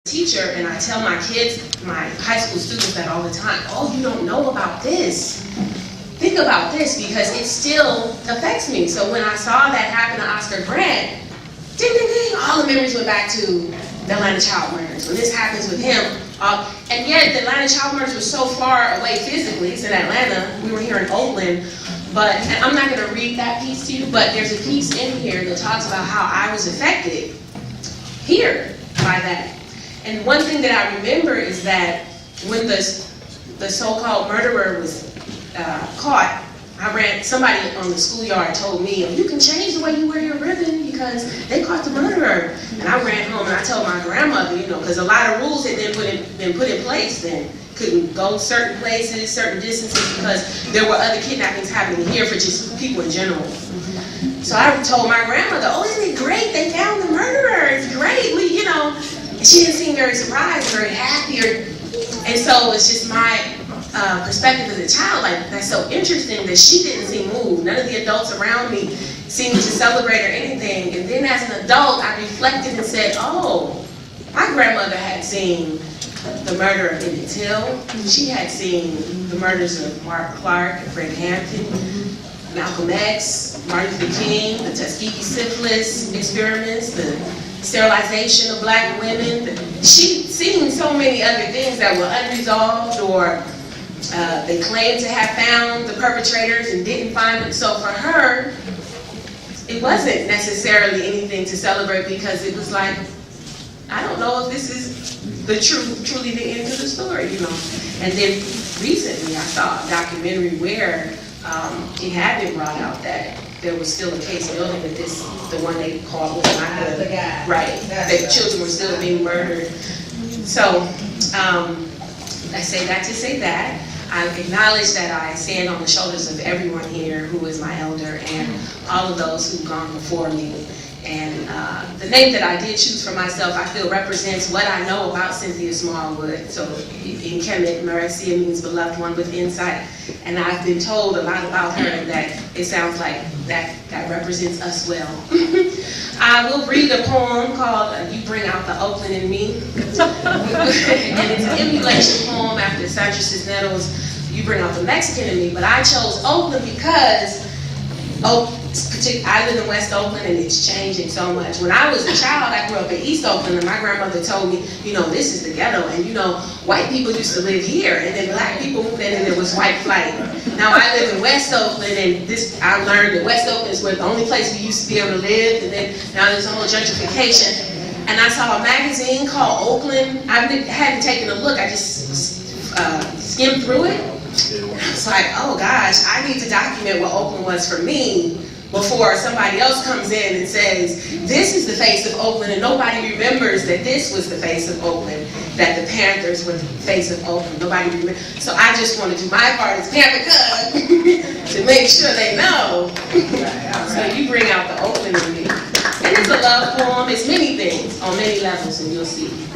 teacher, and I tell my kids, my high school students that all the time, oh, you don't know about this. Think about this, because it still affects me. So when I saw that happen to Oscar Grant, ding, ding, ding, all the memories went back to the Atlanta child murders. When this happens with him, and yet the Atlanta child murders were so far away physically. It's in Atlanta. We were here in Oakland. But, and I'm not going to read that piece to you, but there's a piece in here that talks about how I was affected here by that. And one thing that I remember is that when the so-called murderer was caught, somebody on the schoolyard told me, you can change the way you wear your ribbon because they caught the murderer. And I ran home and I told my grandmother, because a lot of rules had been put in place then. Couldn't go certain places, certain distances, because there were other kidnappings happening here for just people in general. So I told my grandmother, oh, isn't it great? They found the murderer. It's great. And she didn't seem very surprised, very happy. And so it's just my perspective as a child, like, that's so interesting that she didn't seem moved. None of the adults around me seemed to celebrate or anything. And then as an adult, I reflected and said, oh, my grandmother had seen the murder of Emmett Till. She had seen the murders of Mark Clark and Fred Hampton, Malcolm X, Martin Luther King, the Tuskegee syphilis experiments, the sterilization of black women. She'd seen so many other things that were unresolved, or they claimed to have found the perpetrators and didn't find them. So for her, it wasn't necessarily anything to celebrate, because it was like, I don't know if this is truly the end of the story, And then recently I saw a documentary where it had been brought out that there was still a case building that the one they called was not the guy. Right, that children were still being murdered. So I say that to say that. I acknowledge that I stand on the shoulders of everyone here who is my elder and all of those who've gone before me. And the name that I did choose for myself, I feel represents what I know about Cynthia Smallwood. So in Kemet, Mauricia means beloved one with insight. And I've been told a lot about her, and that it sounds like that represents us well. I will read a poem called You Bring Out the Oakland in Me. And it's an emulation poem after Sandra Cisneros' You Bring Out the Mexican in Me. But I chose Oakland because I live in West Oakland, and it's changing so much. When I was a child, I grew up in East Oakland, and my grandmother told me, this is the ghetto, and white people used to live here, and then black people moved in, and there was white flight. Now I live in West Oakland, and I learned that West Oakland is where the only place we used to be able to live, and then now there's a whole gentrification. And I saw a magazine called Oakland. I hadn't taken a look. I just skimmed through it. I was like, oh gosh, I need to document what Oakland was for me before somebody else comes in and says, this is the face of Oakland, and nobody remembers that this was the face of Oakland, that the Panthers were the face of Oakland. Nobody remembers. So I just want to do my part as Panther Cub to make sure they know. So you bring out the Oakland in me. And it's a love poem. It's many things on many levels, and you'll see.